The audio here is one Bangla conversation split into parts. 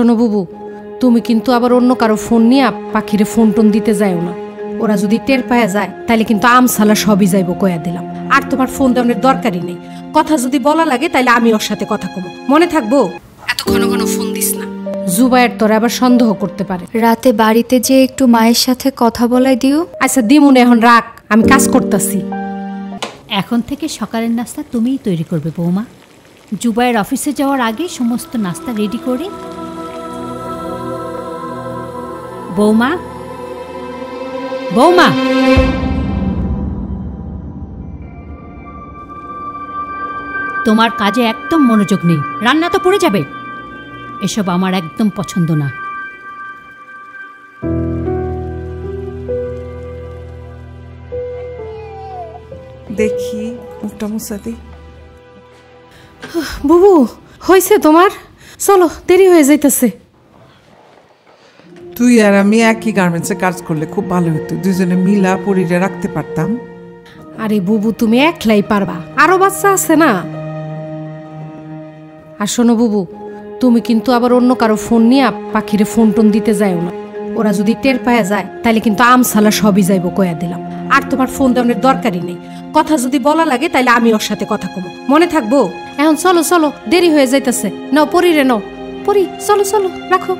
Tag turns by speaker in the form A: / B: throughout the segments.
A: শোনো বুবু, তুমি কিন্তু আবার অন্য কারো ফোন নিয়ে পাখিরে ফোন টোন দিতে যাও না। ওরা যদি টের পায়া যায় তাইলে কিন্তু আমসালা সবই যাইব কয়া দিলাম। আর তোমার ফোন দেওয়ার দরকারই নেই। কথা যদি বলা লাগে তাইলে আমি ওর সাথে কথা কমো, মনে থাকবো? এত ঘন ঘন ফোন দিস না, জুবাইয়ের তোরা আবার সন্দেহ করতে পারে।
B: রাতে বাড়িতে যে একটু মায়ের সাথে কথা বলাই দিও।
A: আচ্ছা দিমুনে, এখন রাখ, আমি কাজ করতেছি।
C: এখন থেকে সকালের নাস্তা তুমিই তৈরি করবে বৌমা। জুবাইয়ের অফিসে যাওয়ার আগে সমস্ত নাস্তা রেডি করে। বৌমা, বৌমা, তোমার কাজে একদম মনোযোগ নেই, রান্না তো পড়ে যাবে। এসব আমার একদম পছন্দ না।
D: দেখি মুখটা মুছাতে।
A: বুবু হয়েছে তোমার? চলো, দেরি হয়ে যাইতেছে।
D: তুই আর আমি একই গার্মেন্টসে কাজ করলে খুব ভালো হতো, দুজনে মিলা পরিরে রাখতে পারতাম।
A: আরে বুবু, তুমি একলাই পারবা, আরো বাচ্চা আছে না। আর শোনো বুবু, তুমি কিন্তু আবার অন্য কারো ফোন নিয়ে পাখিরে ফোন টোন দিতে যাও না। ওরা যদি টের পায়া যায় তাইলে কিন্তু আমসালা সবই যাইব কয়া দিলাম। আর তোমার ফোন দেওয়ার দরকারই নেই। কথা যদি বলা লাগে তাইলে আমি ওর সাথে কথা কমো, মনে থাকবো? এখন চলো চলো, দেরি হয়ে যাইতেছে। নাও পরিরে নাও, পরি চলো চলো, রাখো।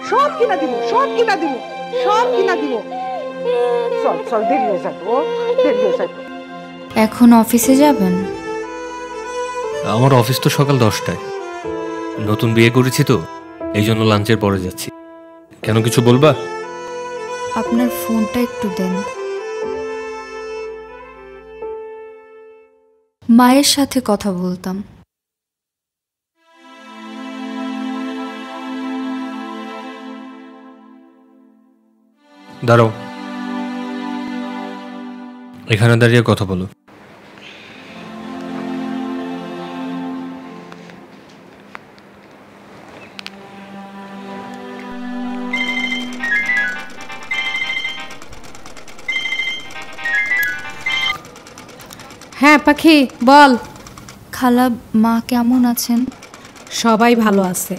E: সব কিনা দিব, সব কিনা দিব, সব কিনা দিব। চল চল, দেরি হয়ে যাবে, দেরি হয়ে যাবে।
B: এখন অফিসে যাবেন?
F: আমার অফিস তো সকাল 10টায়। নতুন বিয়ে করেছি তো, এই জন্য লাঞ্চের পরে যাচ্ছি। কেন, কিছু বলবা?
B: আপনার ফোনটা একটু দেন, মায়ের সাথে কথা বলতাম।
F: দাঁড়াও, এখানে দাঁড়িয়ে কথা বলো।
A: হ্যাঁ পাখি, বল।
B: খালা, মা কেমন আছেন?
A: সবাই ভালো আছে।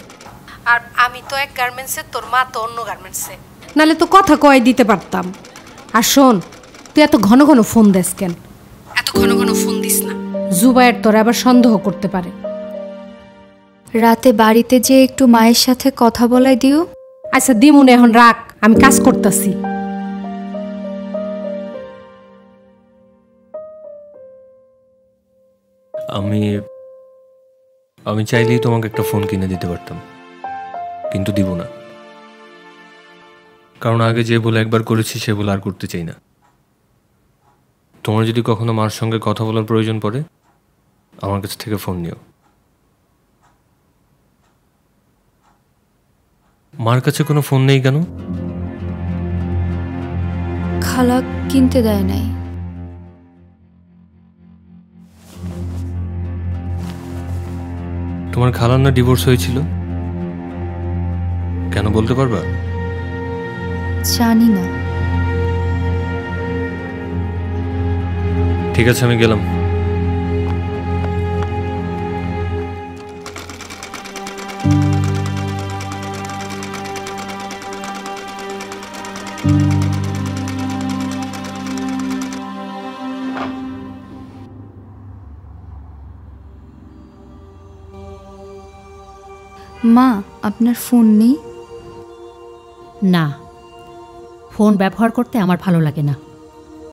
A: আর আমি তো এক গার্মেন্টসে, তোর মা তো অন্য গার্মেন্টসে, নালে তো কথা কয় দিতে পারতাম। আর শোন, তুই এত ঘন ঘন ফোন দিস কেন? এত ঘন ঘন ফোন দিস না, জুবাইয়ের তোরা আবার সন্দেহ করতে পারে।
B: রাতে বাড়িতে যে একটু মায়ের সাথে কথা বলাই দিও।
A: আচ্ছা দিমুনে, এখন রাখ, আমি কাজ করতেছি।
F: আমি চাইলেই তোমাকে একটা ফোন কিনে দিতে পারতাম, কিন্তু দিব না। কারণ আগে যে বলে একবার করেছি সে বলে আর করতে চাই না। তোমার যদি কখনো মার সঙ্গে কথা বলার প্রয়োজন পড়ে, আমার কাছ থেকে ফোন নিও। মার কাছে কোনো ফোন নেই কেন?
B: খালা কিনতে দেয় নাই।
F: তোমার খালার না ডিভোর্স হয়েছিল? কেন বলতে পারবা?
B: জানি না।
F: ঠিক আছে, আমি গেলাম।
B: মা, আপনার ফোন নেই?
C: না, ফোন ব্যবহার করতে আমার ভালো লাগে না।